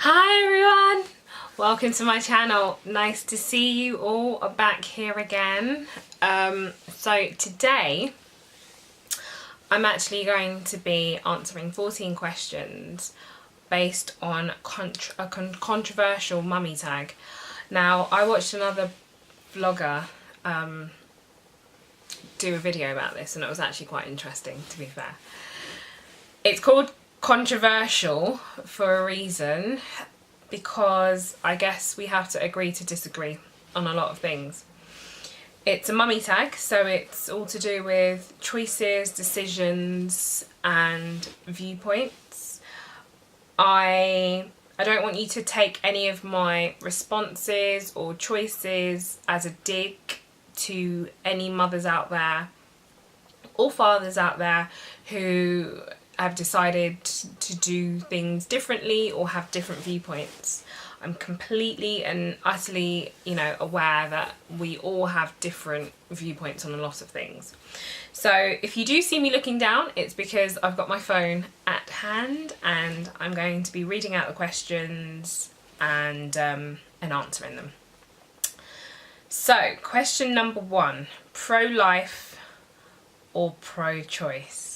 Hi everyone! Welcome to my channel. Nice to see you all back here again. So today I'm actually going to be answering 14 questions based on a controversial mummy tag. Now, I watched another vlogger do a video about this and it was actually quite interesting, to be fair. It's called controversial for a reason, because I guess we have to agree to disagree on a lot of things. It's a mummy tag, so it's all to do with choices, decisions and viewpoints. I don't want you to take any of my responses or choices as a dig to any mothers out there or fathers out there who have decided to do things differently or have different viewpoints. I'm completely and utterly, aware that we all have different viewpoints on a lot of things. So if you do see me looking down, it's because I've got my phone at hand and I'm going to be reading out the questions and answering them. So, question number 1, pro-life or pro-choice?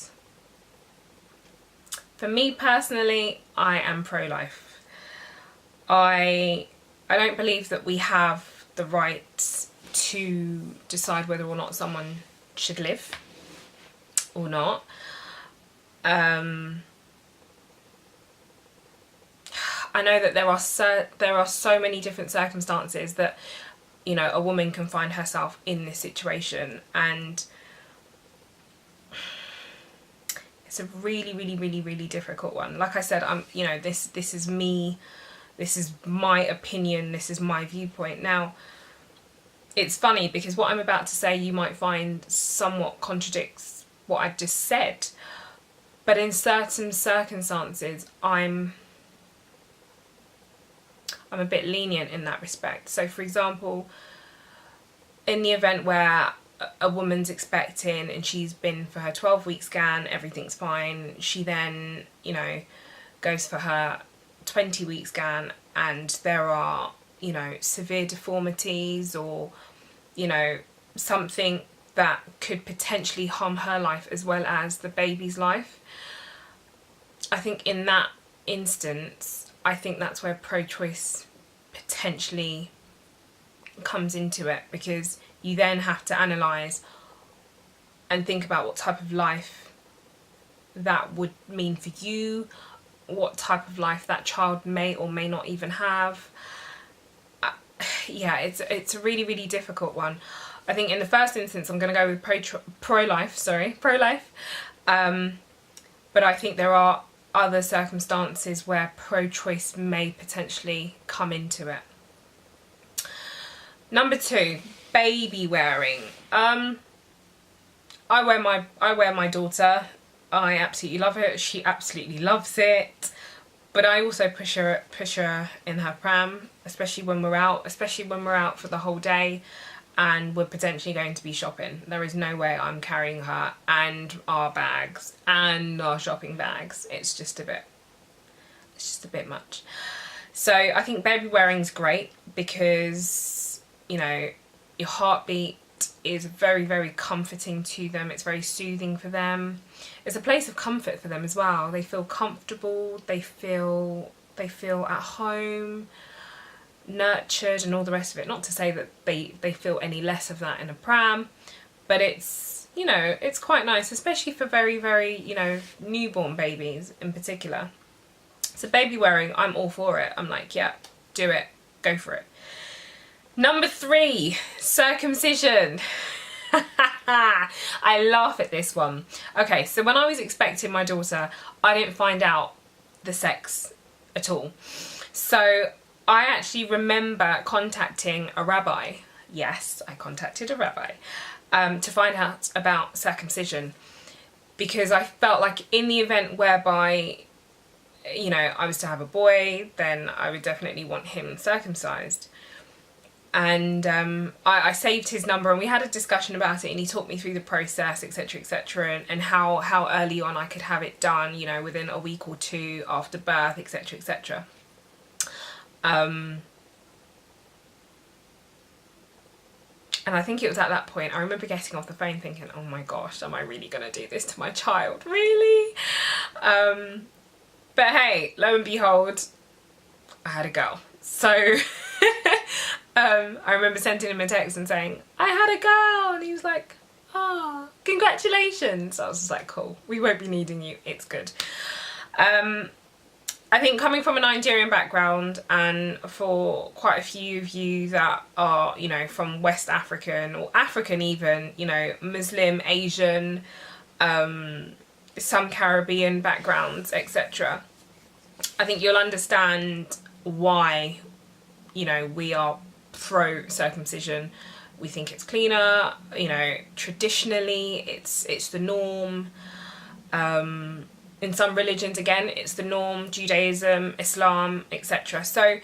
For me personally, I am pro-life. I don't believe that we have the right to decide whether or not someone should live or not. I know that there are so many different circumstances that a woman can find herself in this situation, and it's a really difficult one. Like I said, this is me, this is my opinion, this is my viewpoint. Now, it's funny because what I'm about to say you might find somewhat contradicts what I've just said, but in certain circumstances I'm a bit lenient in that respect. So for example, in the event where a woman's expecting and she's been for her 12-week scan, everything's fine, she then, goes for her 20-week scan and there are, severe deformities or, something that could potentially harm her life as well as the baby's life. I think in that instance, I think that's where pro-choice potentially comes into it, because you then have to analyse and think about what type of life that would mean for you, what type of life that child may or may not even have. Yeah, it's a really difficult one. I think in the first instance I'm going to go with pro-life, but I think there are other circumstances where pro-choice may potentially come into it. Number 2, baby wearing. I wear my daughter. I absolutely love it. She absolutely loves it. But I also push her in her pram, especially when we're out for the whole day and we're potentially going to be shopping. There is no way I'm carrying her and our bags and our shopping bags. It's just a bit much. So I think baby wearing's great because, your heartbeat is very comforting to them. It's very soothing for them. It's a place of comfort for them as well. They feel comfortable, they feel at home, nurtured and all the rest of it. Not to say that they feel any less of that in a pram, but it's, it's quite nice, especially for very newborn babies in particular. So baby wearing, I'm all for it. I'm like, yeah, do it, go for it. Number 3, circumcision. I laugh at this one. Okay, so when I was expecting my daughter, I didn't find out the sex at all. So I actually remember contacting a rabbi. Yes, I contacted a rabbi to find out about circumcision, because I felt like in the event whereby, I was to have a boy, then I would definitely want him circumcised. And I saved his number and we had a discussion about it, and he talked me through the process, etc, and how early on I could have it done, within a week or 2 after birth, etc. And I think it was at that point, I remember getting off the phone thinking, oh my gosh, am I really going to do this to my child? Really? But hey, lo and behold, I had a girl. So I remember sending him a text and saying, I had a girl. And he was like, oh, congratulations. I was just like, cool, we won't be needing you. It's good. I think coming from a Nigerian background, and for quite a few of you that are, you know, from West African or African even, you know, Muslim, Asian, some Caribbean backgrounds, etc. I think you'll understand why, you know, we are pro circumcision. We think it's cleaner, you know, traditionally it's the norm. In some religions, again, it's the norm, Judaism, Islam, etc. So,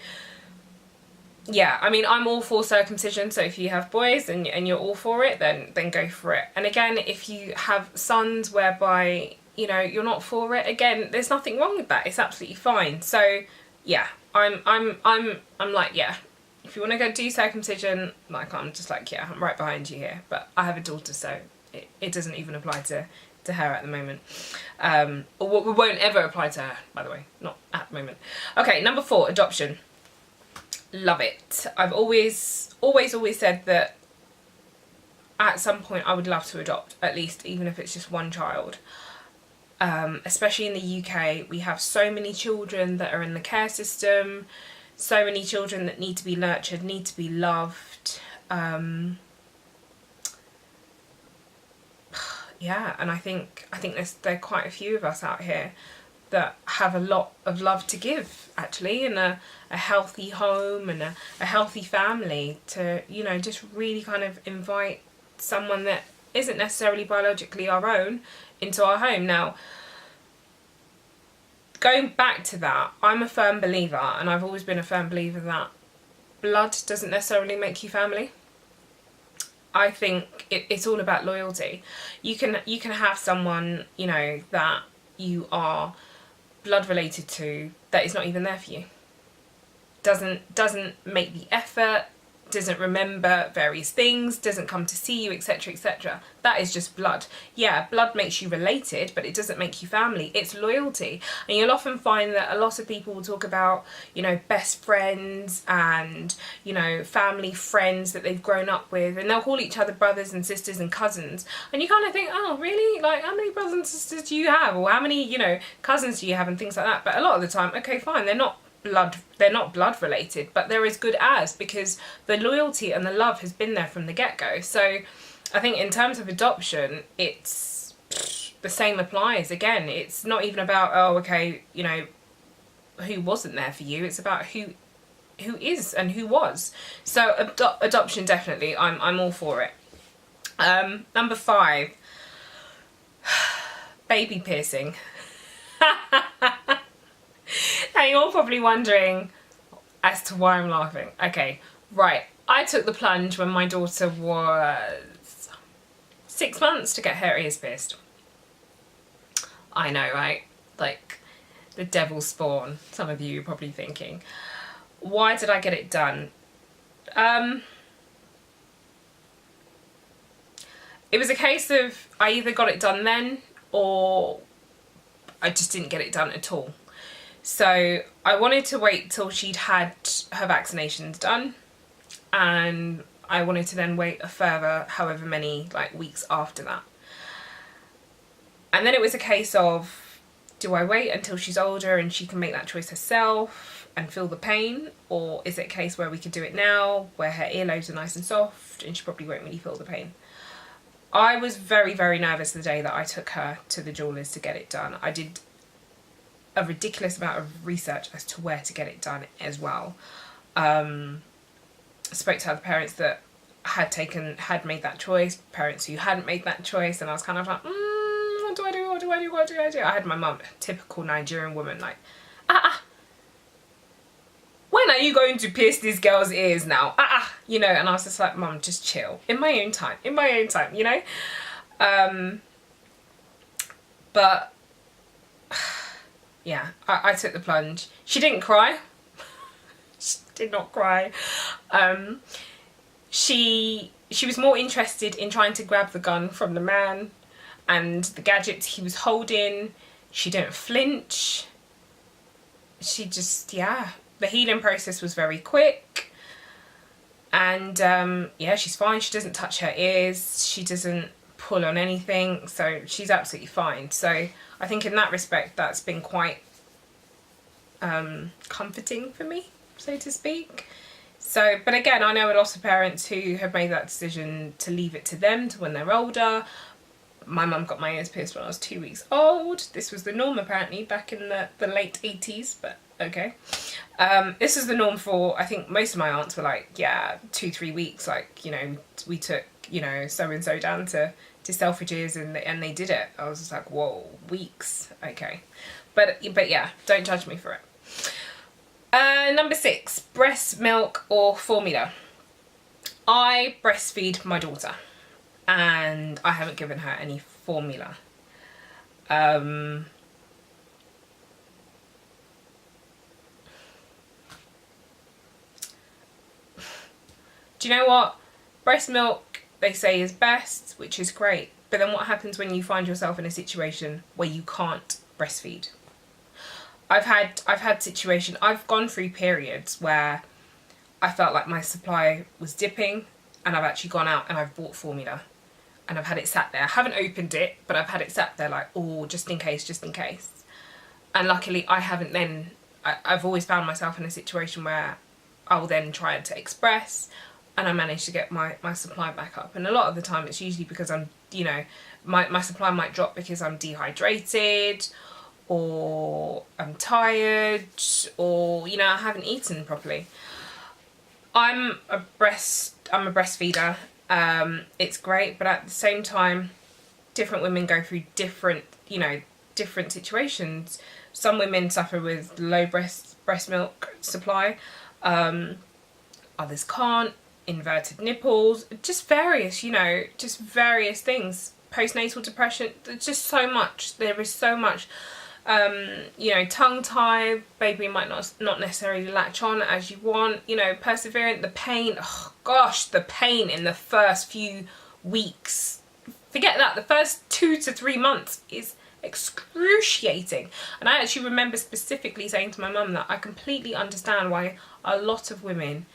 yeah, I mean, I'm all for circumcision. So if you have boys and you're all for it, then go for it. And again, if you have sons whereby, you know, you're not for it, again, there's nothing wrong with that. It's absolutely fine. So, yeah, I'm like, yeah, if you want to go do circumcision, like, I'm just like, yeah, I'm right behind you here. But I have a daughter, so it doesn't even apply to her at the moment. Or we won't ever apply to her, by the way, not at the moment. Okay, number 4, adoption. Love it. I've always said that at some point I would love to adopt, at least, even if it's just one child. Especially in the UK, we have so many children that are in the care system, so many children that need to be nurtured, need to be loved. Yeah, and I think there are quite a few of us out here that have a lot of love to give, actually, and a healthy home and a healthy family to, you know, just really kind of invite someone that isn't necessarily biologically our own into our home. Now, going back to that, I'm a firm believer, and I've always been a firm believer, that blood doesn't necessarily make you family. I think it's all about loyalty. You can have someone, you know, that you are blood related to that is not even there for you. Doesn't make the effort, doesn't remember various things, doesn't come to see you, etc, etc. That is just blood. Yeah, blood makes you related, but it doesn't make you family. It's loyalty. And you'll often find that a lot of people will talk about, you know, best friends and, you know, family friends that they've grown up with, and they'll call each other brothers and sisters and cousins. And you kind of think, oh, really? Like, how many brothers and sisters do you have? Or how many, you know, cousins do you have, and things like that. But a lot of the time, okay, fine, they're not blood related, but they're as good as, because the loyalty and the love has been there from the get-go. So I think in terms of adoption, it's the same applies. Again, it's not even about, oh, okay, you know, who wasn't there for you. It's about who is and who was. So adoption, definitely, I'm all for it. Number 5, baby piercing. Now you're probably wondering as to why I'm laughing. Okay, right. I took the plunge when my daughter was 6 months to get her ears pierced. I know, right? Like, the devil's spawn, some of you are probably thinking. Why did I get it done? It was a case of I either got it done then, or I just didn't get it done at all. So I wanted to wait till she'd had her vaccinations done, and I wanted to then wait a further however many weeks after that. And then it was a case of, do I wait until she's older and she can make that choice herself and feel the pain, or is it a case where we could do it now, where her earlobes are nice and soft and she probably won't really feel the pain? I was very, very nervous the day that I took her to the jewellers to get it done. I did a ridiculous amount of research as to where to get it done as well. I spoke to other parents that had made that choice, parents who hadn't made that choice, and I was kind of like, what do I do? What do I do? What do I do? I had my mum, typical Nigerian woman, like, when are you going to pierce this girl's ears now? You know, and I was just like, Mum, just chill. In my own time, you know? But yeah, I took the plunge. She didn't cry. She did not cry. She was more interested in trying to grab the gun from the man and the gadget he was holding. She didn't flinch. She just, yeah, the healing process was very quick. And yeah, she's fine. She doesn't touch her ears. She doesn't pull on anything. So she's absolutely fine. So I think in that respect, that's been quite comforting for me, so to speak. So, but again, I know a lot of parents who have made that decision to leave it to them to when they're older. My mum got my ears pierced when I was 2 weeks old. This was the norm apparently back in the late 80s, but okay. This is the norm for, I think most of my aunts were like, yeah, 2-3 weeks, like, you know, we took, you know, so-and-so down to Selfridges and they did it. I was just like, whoa, weeks, okay. But yeah, don't judge me for it. Number 6, breast milk or formula. I breastfeed my daughter and I haven't given her any formula. Do you know what? Breast milk, they say, is best, which is great. But then what happens when you find yourself in a situation where you can't breastfeed? I've had situation, I've gone through periods where I felt like my supply was dipping and I've actually gone out and I've bought formula and I've had it sat there. I haven't opened it, but I've had it sat there like, oh, just in case, just in case. And luckily I haven't then, I've always found myself in a situation where I will then try to express and I manage to get my supply back up. And a lot of the time it's usually because I'm, you know, my supply might drop because I'm dehydrated, or I'm tired, or, you know, I haven't eaten properly. I'm a breastfeeder. It's great, but at the same time, different women go through different, you know, different situations. Some women suffer with low breast milk supply. Others can't. Inverted nipples, just various, you know, just various things. Postnatal depression, there's just so much. There is so much. You know, tongue tie, baby might not necessarily latch on as you want, you know, perseverant, the pain, oh gosh, the pain in the first few weeks, forget that, the first 2 to 3 months is excruciating. And I actually remember specifically saying to my mum that I completely understand why a lot of women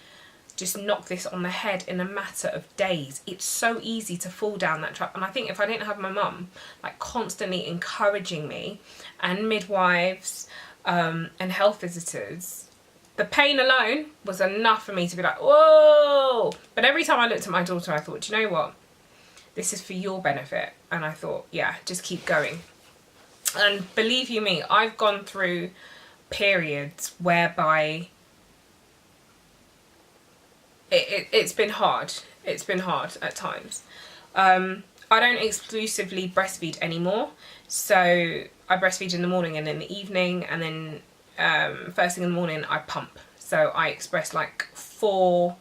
just knock this on the head in a matter of days. It's so easy to fall down that trap. And I think if I didn't have my mum like constantly encouraging me, and midwives and health visitors, the pain alone was enough for me to be like, whoa. But every time I looked at my daughter, I thought, do you know what? This is for your benefit. And I thought, yeah, just keep going. And believe you me, I've gone through periods whereby it's been hard. It's been hard at times. I don't exclusively breastfeed anymore. So I breastfeed in the morning and in the evening, and then first thing in the morning I pump. So I express like 4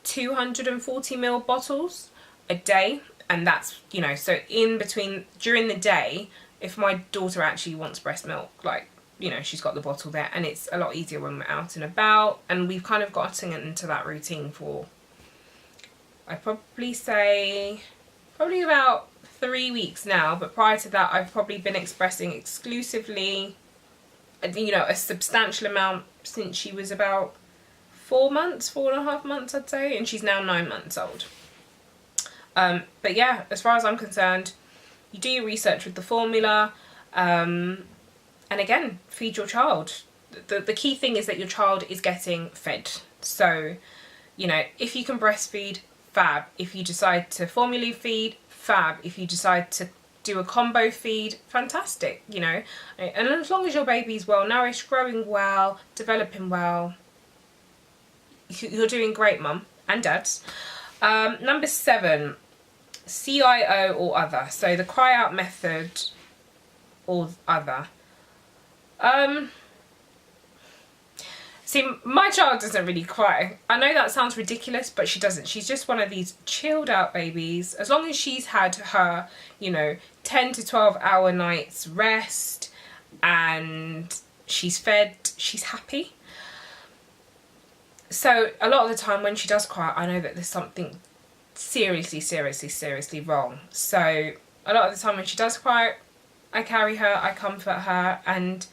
240ml bottles a day. And that's, you know, so in between, during the day, if my daughter actually wants breast milk, like, you know, she's got the bottle there, and it's a lot easier when we're out and about. And we've kind of gotten into that routine for, I'd probably say, probably about 3 weeks now. But prior to that, I've probably been expressing exclusively, you know, a substantial amount since she was about 4 months, 4.5 months, I'd say. And she's now 9 months old. But yeah, as far as I'm concerned, you do your research with the formula. And again, feed your child. The key thing is that your child is getting fed. So, you know, if you can breastfeed, fab. If you decide to formula feed, fab. If you decide to do a combo feed, fantastic, you know. And as long as your baby's well nourished, growing well, developing well, you're doing great, mum and dads. Number 7, CIO or other. So the cry out method or other. See, my child doesn't really cry. I know that sounds ridiculous, but she doesn't. She's just one of these chilled out babies. As long as she's had her, you know, 10 to 12 hour nights rest and she's fed, she's happy. So a lot of the time when she does cry, I know that there's something seriously wrong. So a lot of the time when she does cry, I carry her, I comfort her, and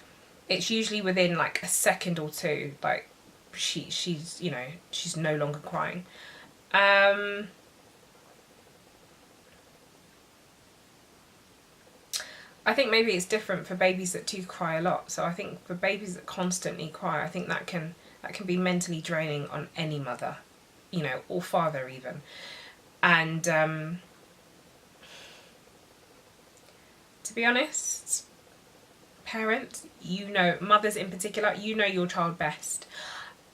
it's usually within like a second or two, like she's you know, she's no longer crying. I think maybe it's different for babies that do cry a lot. So I think for babies that constantly cry, I think that can be mentally draining on any mother, you know, or father even. And to be honest, parents, you know, mothers in particular, you know your child best.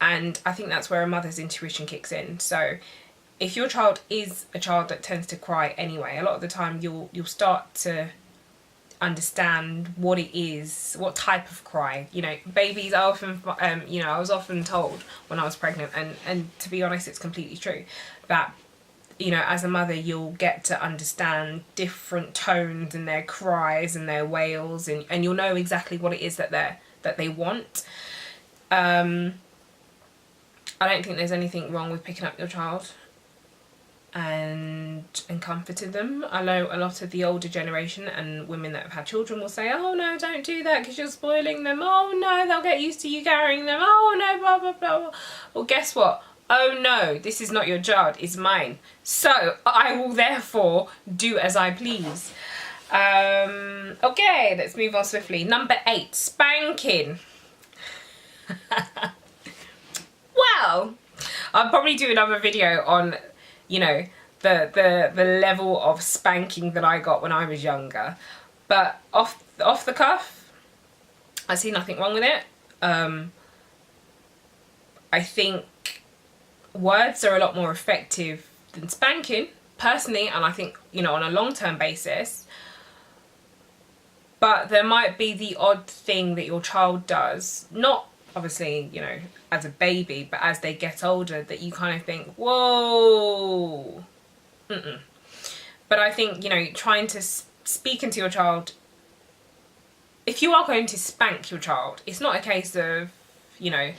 And I think that's where a mother's intuition kicks in. So if your child is a child that tends to cry anyway, a lot of the time you'll start to understand what it is, what type of cry. You know, babies are often, you know, I was often told when I was pregnant, and to be honest, it's completely true, that, you know, as a mother, you'll get to understand different tones in their cries and their wails, and you'll know exactly what it is that they want. I don't think there's anything wrong with picking up your child and comforting them. I know a lot of the older generation and women that have had children will say, oh no, don't do that because you're spoiling them. Oh no, they'll get used to you carrying them. Oh no, blah blah blah. Well, guess what? Oh no, this is not your child, it's mine. So I will therefore do as I please. Okay, let's move on swiftly. Number 8, spanking. Well, I'll probably do another video on, you know, the level of spanking that I got when I was younger. But off the cuff, I see nothing wrong with it. I think words are a lot more effective than spanking, personally, and I think, you know, on a long-term basis. But there might be the odd thing that your child does, not obviously, you know, as a baby, but as they get older, that you kind of think, whoa. But I think, you know, trying to speak into your child, if you are going to spank your child, it's not a case of, you know,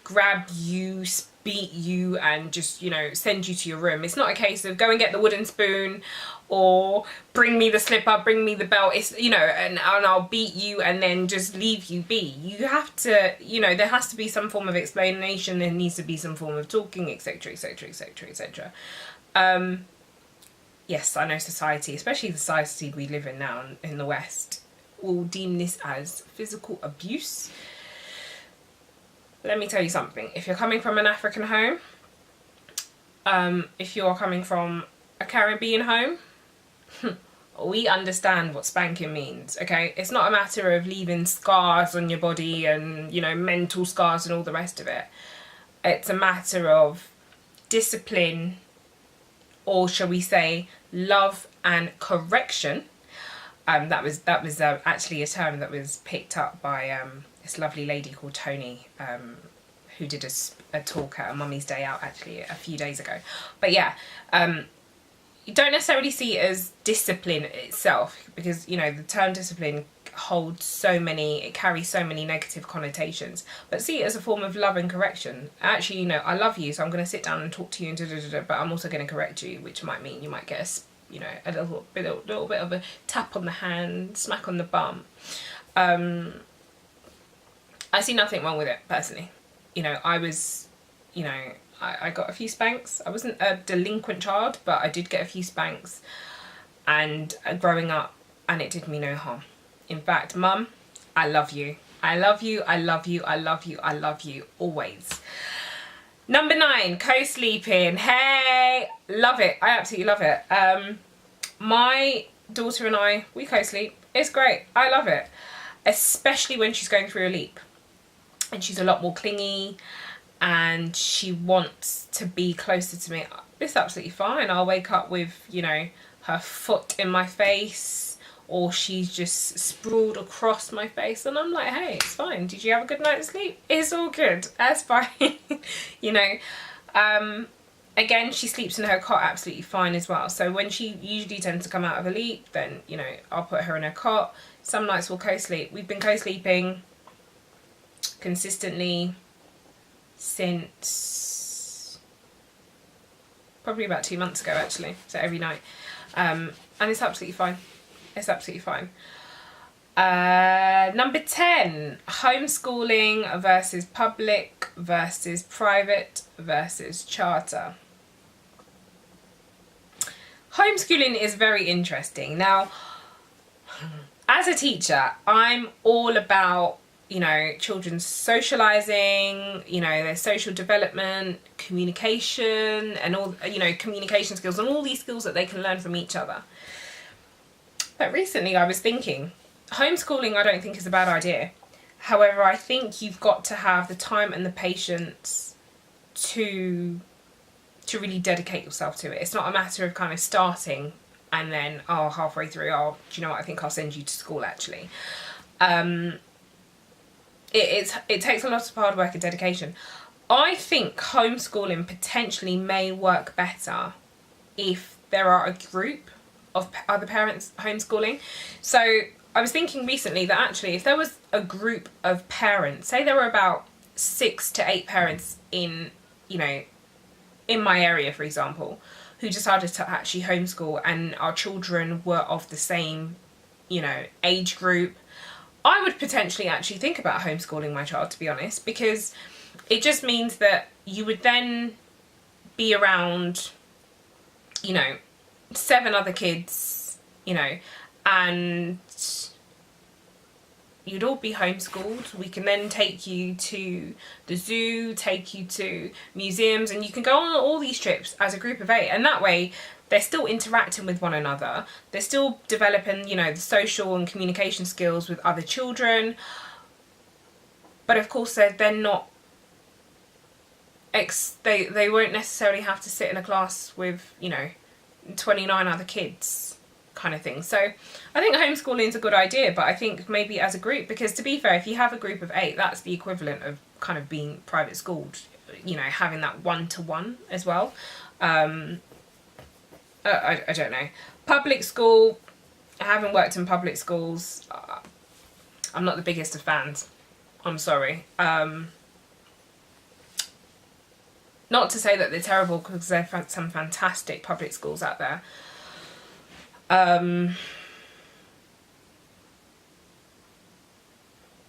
grab you, beat you and just, you know, send you to your room. It's not a case of go and get the wooden spoon or bring me the slipper, bring me the belt. It's, you know, and I'll beat you and then just leave you be. You have to, you know, there has to be some form of explanation. There needs to be some form of talking, etc, etc, etc, etc. Yes, I know society, especially the society we live in now in the West, will deem this as physical abuse. Let me tell you something. If you're coming from an African home, if you're coming from a Caribbean home, we understand what spanking means, okay? It's not a matter of leaving scars on your body and, you know, mental scars and all the rest of it. It's a matter of discipline, or shall we say love and correction. That was actually a term that was picked up by this lovely lady called Tony, who did a talk at a Mummy's Day Out actually a few days ago. But yeah, you don't necessarily see it as discipline itself, because, you know, the term discipline holds so many, it carries so many negative connotations, but see it as a form of love and correction. Actually, you know, I love you, so I'm going to sit down and talk to you and but I'm also going to correct you, which might mean you might get a, you know, a little bit of a tap on the hand, smack on the bum. I see nothing wrong with it, personally. You know, I was, you know, I got a few spanks. I wasn't a delinquent child, but I did get a few spanks and growing up, and it did me no harm. In fact, Mum, I love you. I love you, I love you, I love you, I love you, always. Number 9, co-sleeping. Hey, love it. I absolutely love it. My daughter and I, we co-sleep. It's great. I love it. Especially when she's going through a leap. And she's a lot more clingy and she wants to be closer to me. It's absolutely fine. I'll wake up with, you know, her foot in my face, or she's just sprawled across my face, and I'm like, hey, it's fine. Did you have a good night's sleep? It's all good. That's fine. You know, again, she sleeps in her cot absolutely fine as well. So when she usually tends to come out of a leap, then, you know, I'll put her in her cot. Some nights we'll co-sleep. We've been co-sleeping consistently since probably about 2 months ago actually, so every night. And it's absolutely fine. It's absolutely fine. Number 10, homeschooling versus public versus private versus charter. Homeschooling is very interesting. Now, as a teacher, I'm all about, you know, children's socializing, you know, their social development, communication, and all, you know, communication skills and all these skills that they can learn from each other. But recently I was thinking, homeschooling I don't think is a bad idea. However, I think you've got to have the time and the patience to really dedicate yourself to it. It's not a matter of kind of starting and then, oh, halfway through, oh, do you know what, I think I'll send you to school actually. It takes a lot of hard work and dedication. I think homeschooling potentially may work better if there are a group of other parents homeschooling. So I was thinking recently that actually if there was a group of parents, say there were about 6 to 8 parents in, you know, in my area, for example, who decided to actually homeschool, and our children were of the same, you know, age group, I would potentially actually think about homeschooling my child, to be honest, because it just means that you would then be around, you know, 7 other kids, you know, and you'd all be homeschooled. We can then take you to the zoo, take you to museums, and you can go on all these trips as a group of 8. And that way, they're still interacting with one another. They're still developing, you know, the social and communication skills with other children. But of course, they're not, they won't necessarily have to sit in a class with, you know, 29 other kids kind of thing. So I think homeschooling is a good idea, but I think maybe as a group, because to be fair, if you have a group of 8, that's the equivalent of kind of being private schooled, you know, having that one-to-one as well. I don't know. Public school, I haven't worked in public schools. I'm not the biggest of fans. I'm sorry. Not to say that they're terrible, because there are some fantastic public schools out there.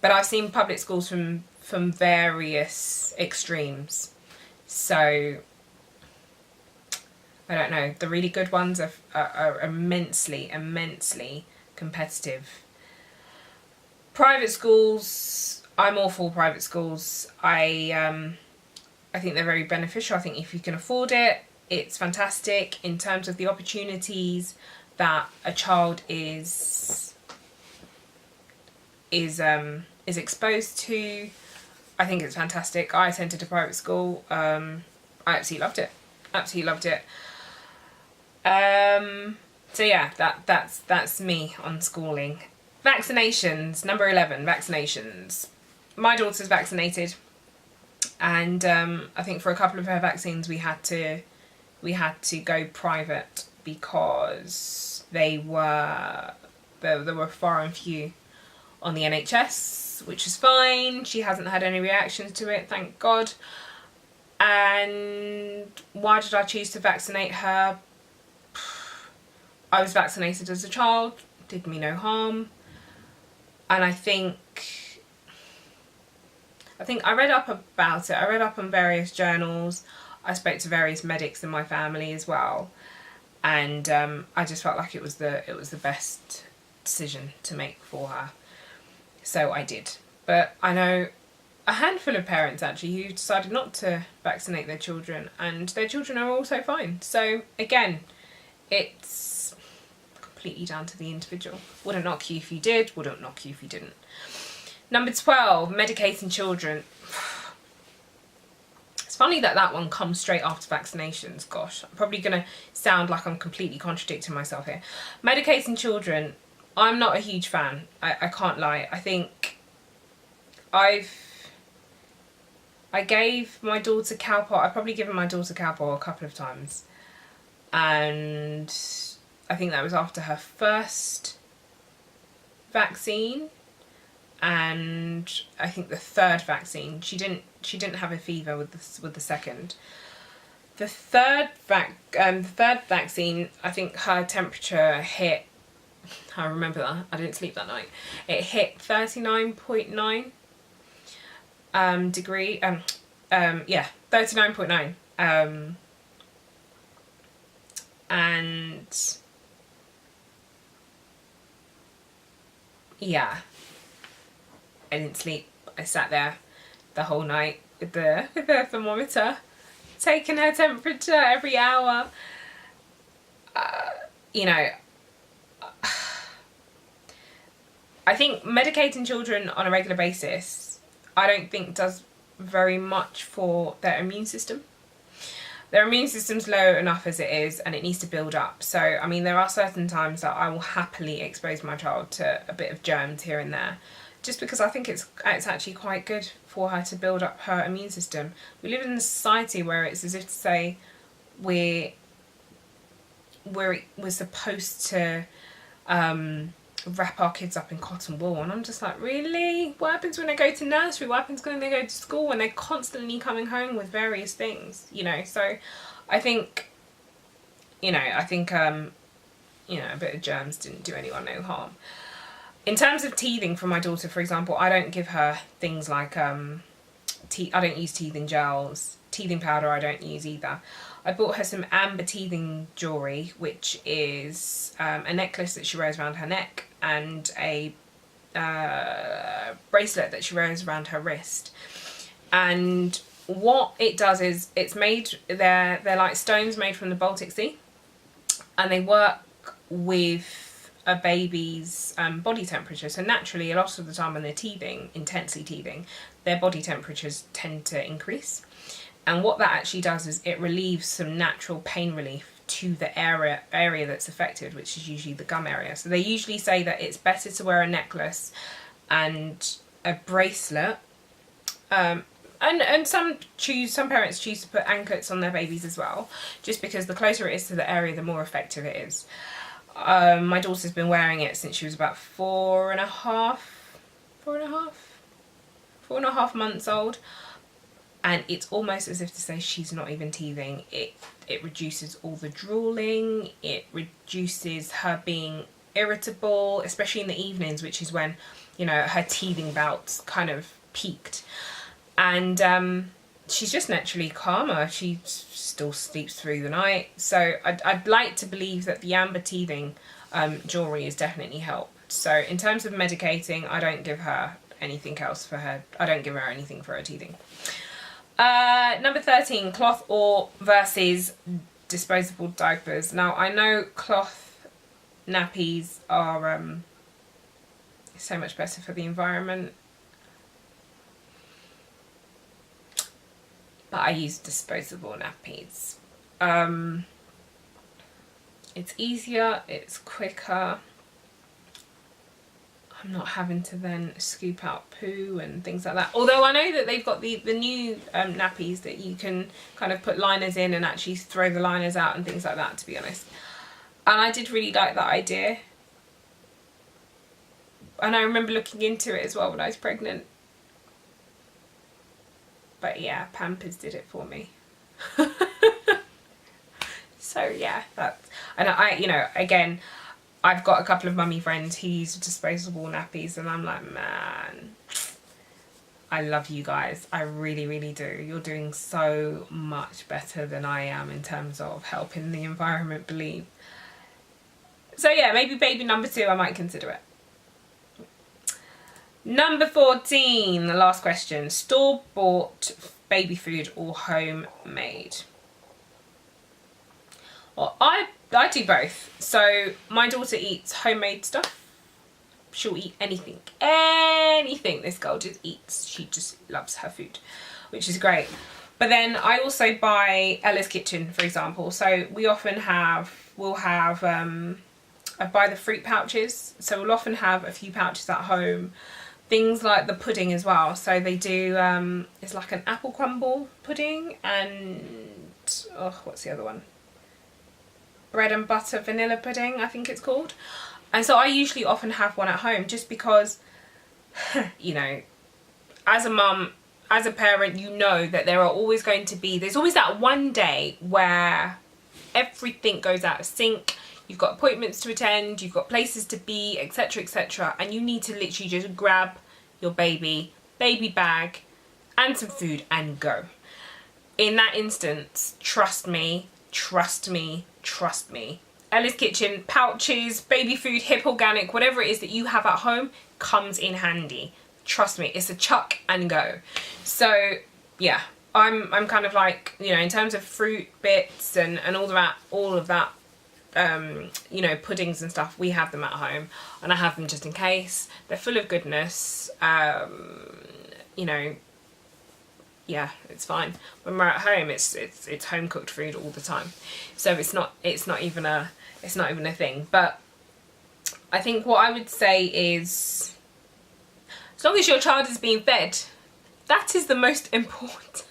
But I've seen public schools from various extremes. So I don't know. The really good ones are immensely competitive. Private schools, I'm all for private schools. I think they're very beneficial. I think if you can afford it, it's fantastic in terms of the opportunities that a child is exposed to. I think it's fantastic. I attended a private school. I absolutely loved it. Absolutely loved it. So yeah, that's me on schooling. Vaccinations, number 11, vaccinations. My daughter's vaccinated, and I think for a couple of her vaccines we had to go private because there were far and few on the NHS, which is fine. She hasn't had any reactions to it, thank God. And why did I choose to vaccinate her? I was vaccinated as a child, did me no harm. And I think I read up about it. I read up on various journals. I spoke to various medics in my family as well. And I just felt like it was the best decision to make for her. So I did. But I know a handful of parents actually who decided not to vaccinate their children, and their children are also fine. So again, it's completely down to the individual. Wouldn't knock you if you did, wouldn't knock you if you didn't. Number 12, medicating children. It's funny that one comes straight after vaccinations. Gosh, I'm probably going to sound like I'm completely contradicting myself here. Medicating children, I'm not a huge fan. I can't lie. I think I gave my daughter Calpol. I've probably given my daughter Calpol a couple of times. And I think that was after her first vaccine. And I think the third vaccine, she didn't have a fever with the second. The third vaccine, I think her temperature hit, I remember that, I didn't sleep that night, it hit 39.9 degree, yeah, 39.9, and yeah, I didn't sleep. I sat there the whole night with the thermometer, taking her temperature every hour. You know, I think medicating children on a regular basis, I don't think does very much for their immune system. Their immune system's low enough as it is, and it needs to build up. So, I mean, there are certain times that I will happily expose my child to a bit of germs here and there, just because I think it's actually quite good for her to build up her immune system. We live in a society where it's as if to say we're supposed to wrap our kids up in cotton wool, and I'm just like, really? What happens when they go to nursery? What happens when they go to school, when they're constantly coming home with various things, you know? So I think, you know, a bit of germs didn't do anyone no harm. In terms of teething for my daughter, for example, I don't give her things like I don't use teething gels. Teething powder I don't use either. I bought her some amber teething jewellery, which is a necklace that she wears around her neck and a bracelet that she wears around her wrist. And what it does is they're like stones made from the Baltic Sea, and they work with a baby's body temperature. So naturally, a lot of the time when they're teething, intensely teething, their body temperatures tend to increase. And what that actually does is it relieves some natural pain relief to the area that's affected, which is usually the gum area. So they usually say that it's better to wear a necklace and a bracelet. And some parents choose to put anklets on their babies as well, just because the closer it is to the area, the more effective it is. My daughter's been wearing it since she was about four and a half months old. And it's almost as if to say she's not even teething. It reduces all the drooling. It reduces her being irritable, especially in the evenings, which is when, you know, her teething bouts kind of peaked. And she's just naturally calmer. She still sleeps through the night. So I'd like to believe that the amber teething jewellery has definitely helped. So in terms of medicating, I don't give her anything else for her. I don't give her anything for her teething. Number 13, cloth versus disposable diapers. Now, I know cloth nappies are so much better for the environment, but I use disposable nappies. It's easier, it's quicker. I'm not having to then scoop out poo and things like that. Although I know that they've got the new nappies that you can kind of put liners in and actually throw the liners out and things like that, to be honest. And I did really like that idea. And I remember looking into it as well when I was pregnant. But yeah, Pampers did it for me. So yeah, and I, you know, again, I've got a couple of mummy friends who use disposable nappies, and I'm like, man, I love you guys. I really, really do. You're doing so much better than I am in terms of helping the environment, believe. So yeah, maybe baby number 2, I might consider it. Number 14, the last question. Store-bought baby food or homemade? Well, I do both. So my daughter eats homemade stuff. She'll eat anything. Anything this girl just eats. She just loves her food, which is great. But then I also buy Ella's Kitchen, for example. So we often I buy the fruit pouches. So we'll often have a few pouches at home. Things like the pudding as well. So they do, it's like an apple crumble pudding and, oh, what's the other one? Bread and butter vanilla pudding, I think it's called. And so I usually often have one at home just because, you know, as a mum, as a parent, you know that there are always going to be, there's always that one day where everything goes out of sync. You've got appointments to attend, you've got places to be, etc, etc, and you need to literally just grab your baby bag and some food and go. In that instance, trust me, Ella's Kitchen pouches, baby food, hip organic, whatever it is that you have at home comes in handy. Trust me, it's a chuck and go. So yeah, I'm kind of like, you know, in terms of fruit bits and all of that, you know, puddings and stuff, we have them at home, and I have them just in case. They're full of goodness. You know, yeah, it's fine. When we're at home, it's home cooked food all the time, so it's not even a thing. But I think what I would say is, as long as your child is being fed, that is the most important.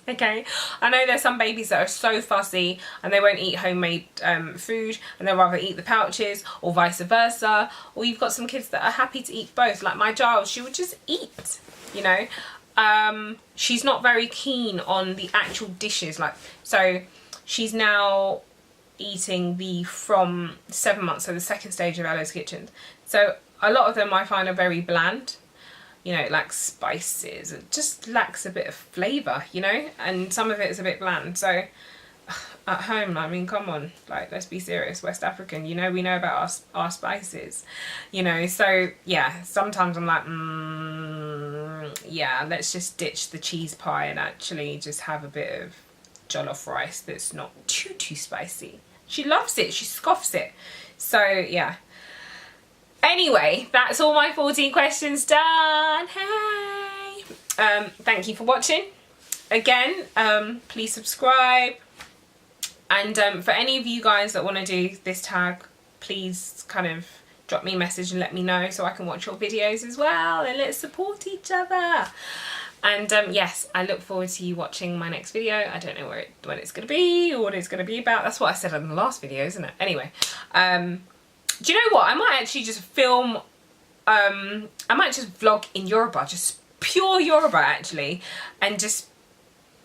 Okay, I know there's some babies that are so fussy and they won't eat homemade food, and they'll rather eat the pouches, or vice versa. Or you've got some kids that are happy to eat both, like my child. She would just eat, you know. She's not very keen on the actual dishes, like, so she's now eating the from 7 months, so the second stage of Ella's Kitchen. So a lot of them I find are very bland. You know, it lacks spices, it just lacks a bit of flavour, you know, and some of it is a bit bland. So at home, I mean, come on, like, let's be serious. West African, you know, we know about our spices, you know. So yeah, sometimes I'm like, yeah, let's just ditch the cheese pie and actually just have a bit of jollof rice that's not too spicy. She loves it, she scoffs it. So yeah. Anyway, that's all my 14 questions done. Hey! Thank you for watching. Again, please subscribe. And for any of you guys that want to do this tag, please kind of drop me a message and let me know so I can watch your videos as well, and let's support each other. And yes, I look forward to you watching my next video. I don't know when it's going to be or what it's going to be about. That's what I said in the last video, isn't it? Anyway, do you know what? I might actually just film, I might just vlog in Yoruba, just pure Yoruba actually, and just,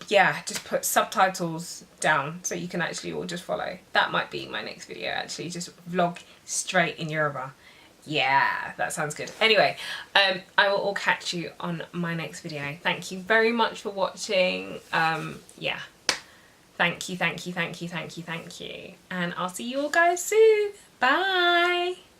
yeah, just put subtitles down so you can actually all just follow. That might be my next video actually, just vlog straight in Yoruba. Yeah, that sounds good. Anyway, I will all catch you on my next video. Thank you very much for watching. Yeah. Thank you. And I'll see you all guys soon. Bye.